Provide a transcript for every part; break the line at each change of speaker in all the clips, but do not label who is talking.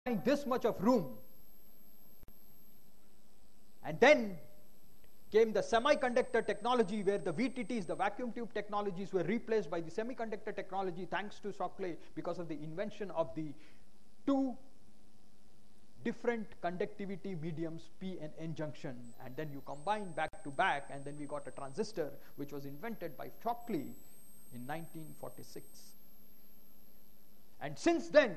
this much of room. And then came the semiconductor technology, where the VTTs, the vacuum tube technologies, were replaced by the semiconductor technology thanks to Shockley, because of the invention of the two different conductivity mediums, P and N junction. And then you combine back to back, and then we got a transistor which was invented by Shockley in 1946. And since then,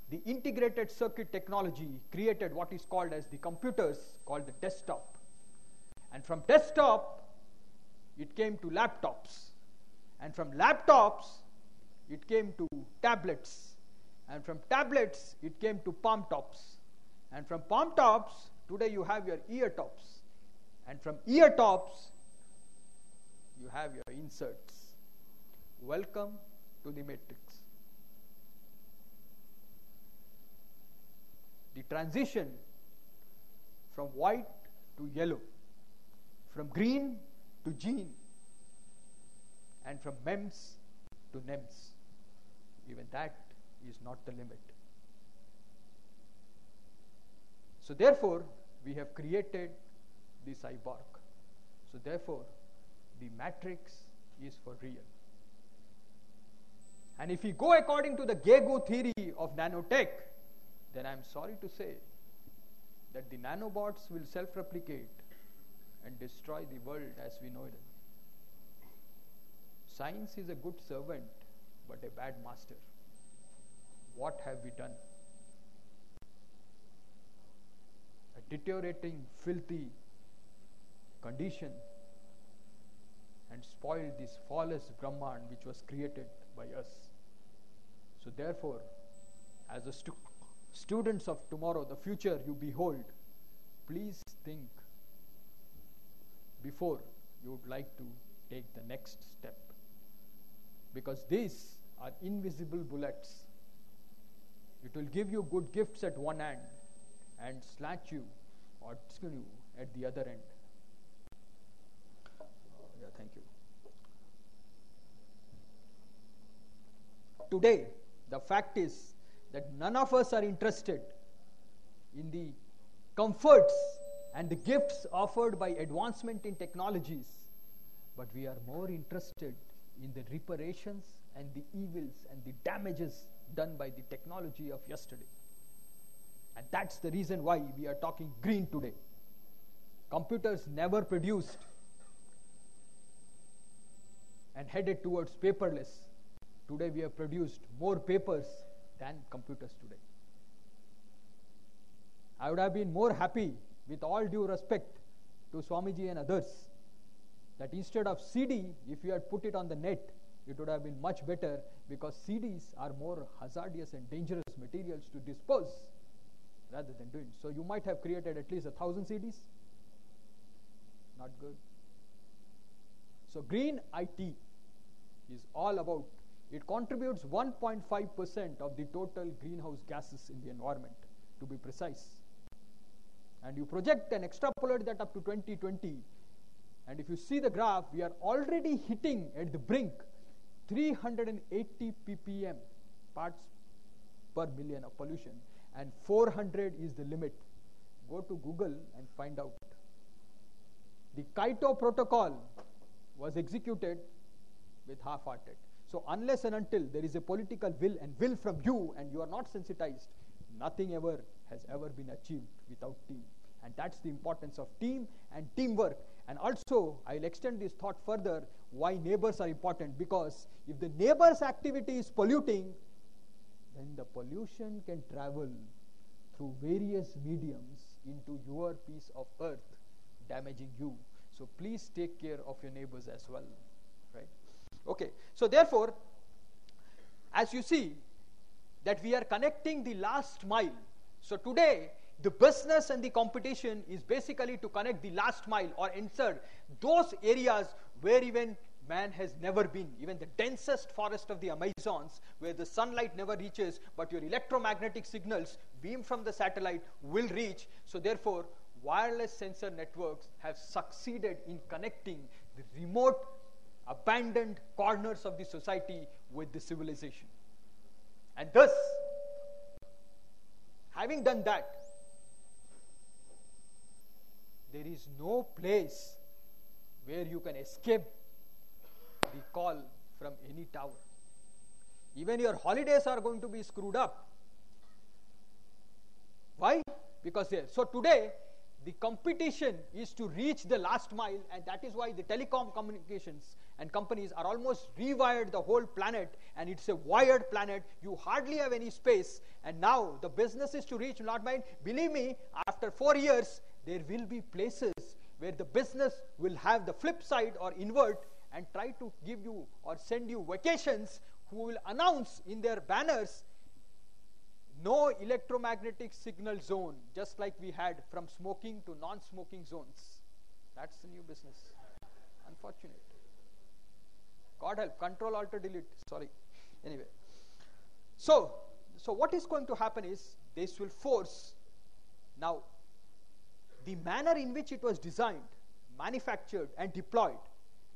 the integrated circuit technology created what is called as the computers, called the desktop. And from desktop, it came to laptops. And from laptops, it came to tablets. And from tablets, it came to palm tops. And from palm tops, today you have your ear tops. And from ear tops, you have your inserts. Welcome to the matrix. The transition from white to yellow, from green to gene, and from MEMS to NEMS, even that is not the limit. So therefore, we have created the cyborg. So therefore, the matrix is for real. And if we go according to the Gego theory of nanotech, then I'm sorry to say that the nanobots will self-replicate and destroy the world as we know it. Science is a good servant, but a bad master. What have we done? A deteriorating, filthy condition, and spoiled this flawless Brahman which was created by us. So therefore, as a students of tomorrow, the future you behold, please think before you would like to take the next step. Because these are invisible bullets. It will give you good gifts at one end and slash you or skin you at the other end. Yeah, thank you. Today, the fact is that none of us are interested in the comforts and the gifts offered by advancement in technologies, but we are more interested in the reparations and the evils and the damages done by the technology of yesterday. And that's the reason why we are talking green today. Computers never produced and headed towards paperless. Today we have produced more papers than computers today. I would have been more happy, with all due respect to Swamiji and others, that instead of CD, if you had put it on the net, it would have been much better, because CDs are more hazardous and dangerous materials to dispose rather than doing. So you might have created at least 1,000 CDs. Not good. So green IT is all about, it contributes 1.5% of the total greenhouse gases in the environment, to be precise. And you project and extrapolate that up to 2020, and if you see the graph, we are already hitting at the brink 380 ppm parts per million of pollution, and 400 is the limit. Go to Google and find out. The Kyoto Protocol was executed with half-hearted. So unless and until there is a political will and will from you, and you are not sensitized, nothing ever has ever been achieved without team. And that's the importance of team and teamwork. And also, I'll extend this thought further, why neighbors are important. Because if the neighbor's activity is polluting, then the pollution can travel through various mediums into your piece of earth, damaging you. So please take care of your neighbors as well. Right? Okay, so therefore, as you see, that we are connecting the last mile. So today, the business and the competition is basically to connect the last mile, or insert those areas where even man has never been, even the densest forest of the Amazons, where the sunlight never reaches, but your electromagnetic signals beamed from the satellite will reach. So therefore, wireless sensor networks have succeeded in connecting the remote, abandoned corners of the society with the civilization. And thus, having done that, there is no place where you can escape the call from any tower. Even your holidays are going to be screwed up. Why? Because so today, the competition is to reach the last mile, and that is why the telecom communications and companies are almost rewired the whole planet, and it's a wired planet. You hardly have any space, and now the business is to reach not mine. Believe me, after 4 years, there will be places where the business will have the flip side or invert and try to give you or send you vacations, who will announce in their banners, no electromagnetic signal zone, just like we had from smoking to non-smoking zones. That's the new business. Unfortunate. God help, Control Alt Delete, sorry. Anyway. So what is going to happen is, this will force, now, the manner in which it was designed, manufactured and deployed,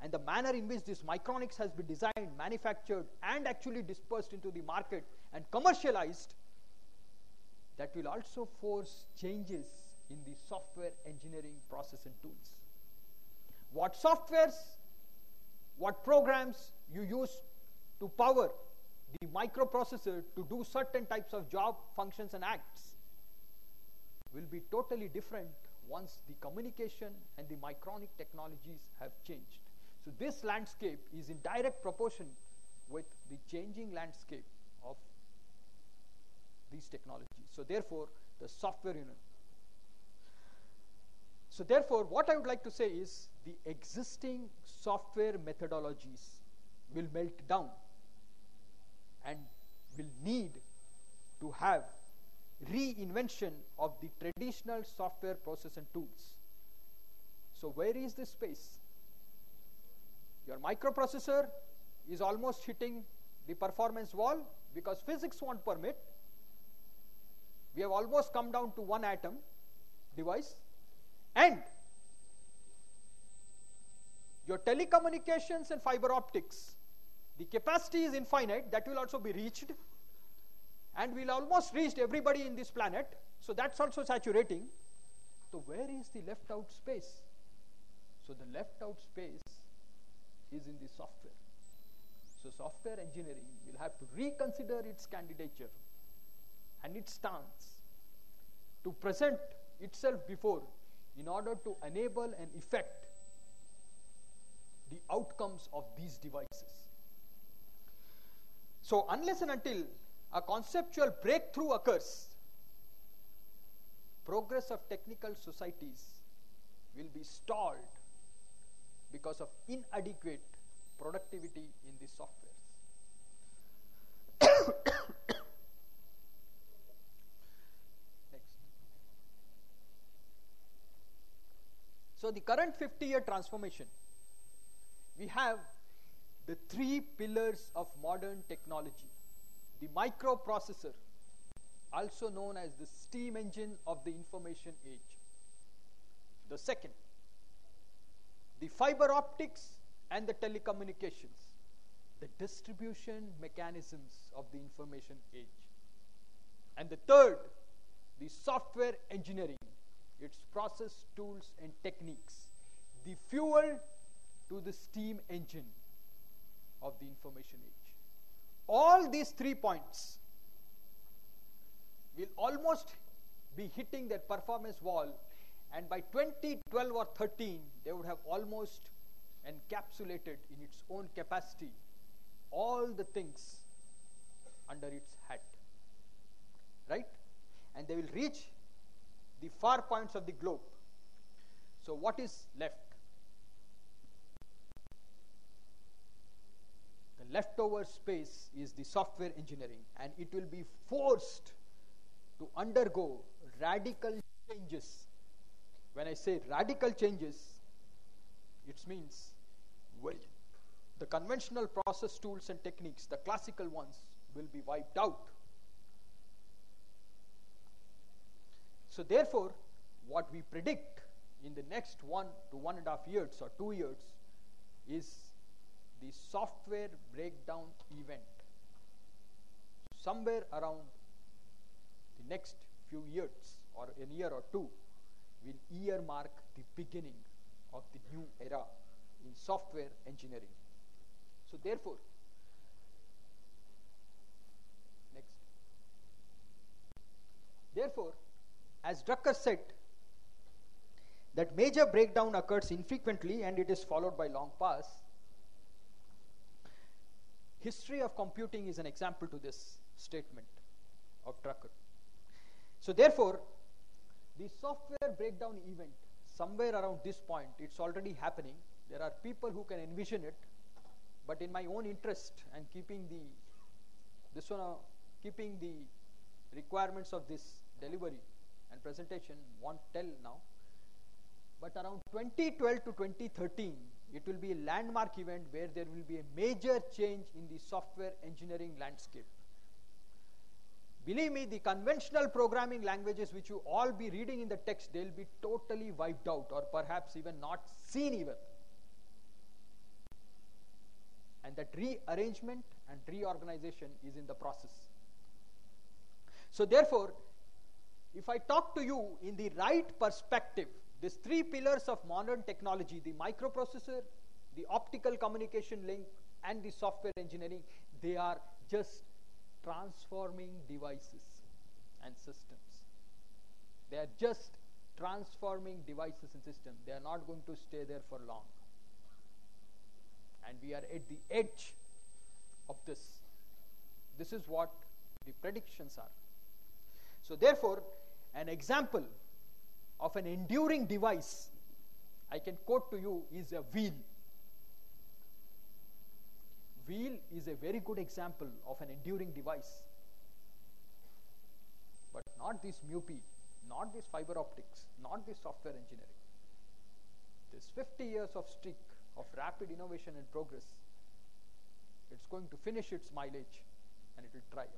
and the manner in which this Micronics has been designed, manufactured and actually dispersed into the market and commercialized, that will also force changes in the software engineering process and tools. What softwares, what programs you use to power the microprocessor to do certain types of job, functions and acts will be totally different once the communication and the micronic technologies have changed. So this landscape is in direct proportion with the changing landscape of these technologies. So therefore, the software So therefore, what I would like to say is, the existing software methodologies will melt down and will need to have reinvention of the traditional software process and tools. So where is this space? Your microprocessor is almost hitting the performance wall because physics won't permit. We have almost come down to one atom device, and your telecommunications and fiber optics, the capacity is infinite, that will also be reached, and we'll almost reached everybody in this planet, so that's also saturating. So where is the left out space? So the left out space is in the software. So software engineering will have to reconsider its candidature and its stance to present itself before, in order to enable and effect the outcomes of these devices. So unless and until a conceptual breakthrough occurs, progress of technical societies will be stalled because of inadequate productivity in the software. Next. So the current 50-year transformation, we have the 3 pillars of modern technology. The microprocessor, also known as the steam engine of the information age. The second, the fiber optics and the telecommunications, the distribution mechanisms of the information age. And the third, the software engineering, its process, tools and techniques, the fuel to the steam engine of the information age. All these 3 points will almost be hitting their performance wall, and by 2012 or 13, they would have almost encapsulated in its own capacity all the things under its hat, right? And they will reach the far points of the globe. So what is left? The leftover space is the software engineering, and it will be forced to undergo radical changes. When I say radical changes, it means the conventional process tools and techniques, the classical ones, will be wiped out. So therefore, what we predict in the next 1 to 1.5 years or 2 years is the software breakdown event. somewhere around the next few years or a year or two will earmark the beginning of the new era in software engineering. So therefore, next. Therefore, as Drucker said, that major breakdown occurs infrequently and it is followed by long pause. History of computing is an example to this statement of Drucker. So therefore, the software breakdown event, somewhere around this point, it's already happening. There are people who can envision it, but in my own interest and keeping the requirements of this delivery and presentation, won't tell now. But around 2012 to 2013, it will be a landmark event where there will be a major change in the software engineering landscape. Believe me, the conventional programming languages which you all be reading in the text, they'll be totally wiped out or perhaps even not seen even. And that rearrangement and reorganization is in the process. So therefore, if I talk to you in the right perspective, these three pillars of modern technology, the microprocessor, the optical communication link, and the software engineering, they are just transforming devices and systems. They are just transforming devices and systems. They are not going to stay there for long. And we are at the edge of this. This is what the predictions are. So therefore, an example of an enduring device I can quote to you is a wheel. Wheel is a very good example of an enduring device. But not this MUPI, not this fiber optics, not this software engineering. This 50 years of streak of rapid innovation and progress, it's going to finish its mileage and it will dry out.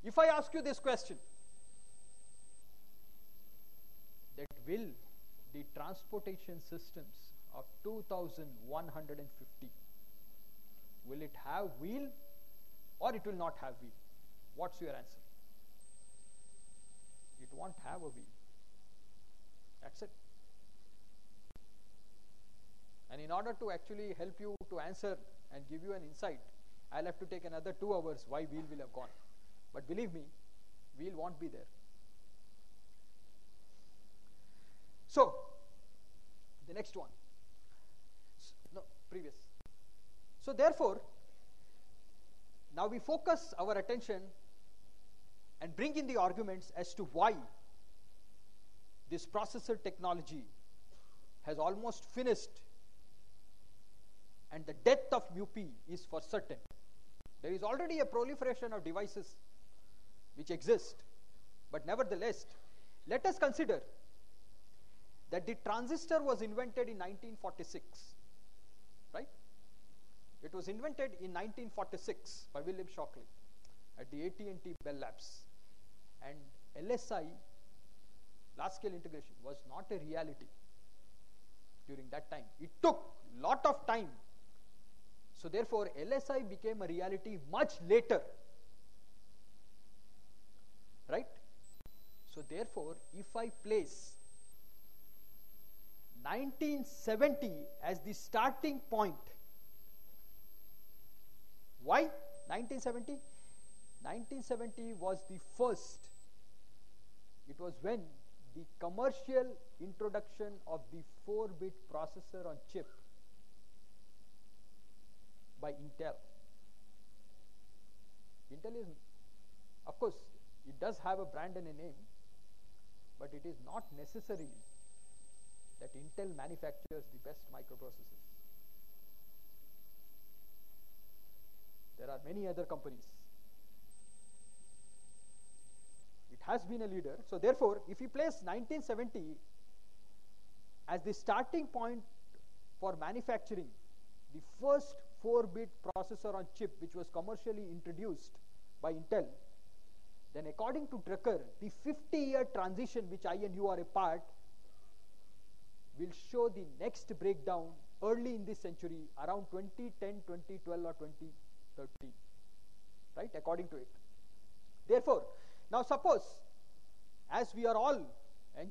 If I ask you this question, that will the transportation systems of 2150, will it have wheel or it will not have wheel? What's your answer? It won't have a wheel. That's it. And in order to actually help you to answer and give you an insight, I'll have to take another 2 hours why wheel will have gone. But believe me, wheel won't be there. So, the next one. No, previous. So therefore, now we focus our attention and bring in the arguments as to why this processor technology has almost finished and the death of MUPI is for certain. There is already a proliferation of devices which exist, but nevertheless, let us consider that the transistor was invented in 1946, right? It was invented in 1946 by William Shockley at the AT&T Bell Labs, and LSI, large-scale integration, was not a reality during that time. It took a lot of time. So therefore, LSI became a reality much later, right? So therefore, if I place 1970 as the starting point. Why 1970? 1970 was the first. It was when the commercial introduction of the 4-bit processor on chip by Intel. Intel is, of course, it does have a brand and a name, but it is not necessarily that Intel manufactures the best microprocessors. There are many other companies. It has been a leader. So therefore, if you place 1970 as the starting point for manufacturing the first 4-bit processor on chip which was commercially introduced by Intel, then according to Drucker, the 50-year transition which I and you are a part will show the next breakdown early in this century, around 2010, 2012 or 2013, right, according to it. Now suppose, as we are all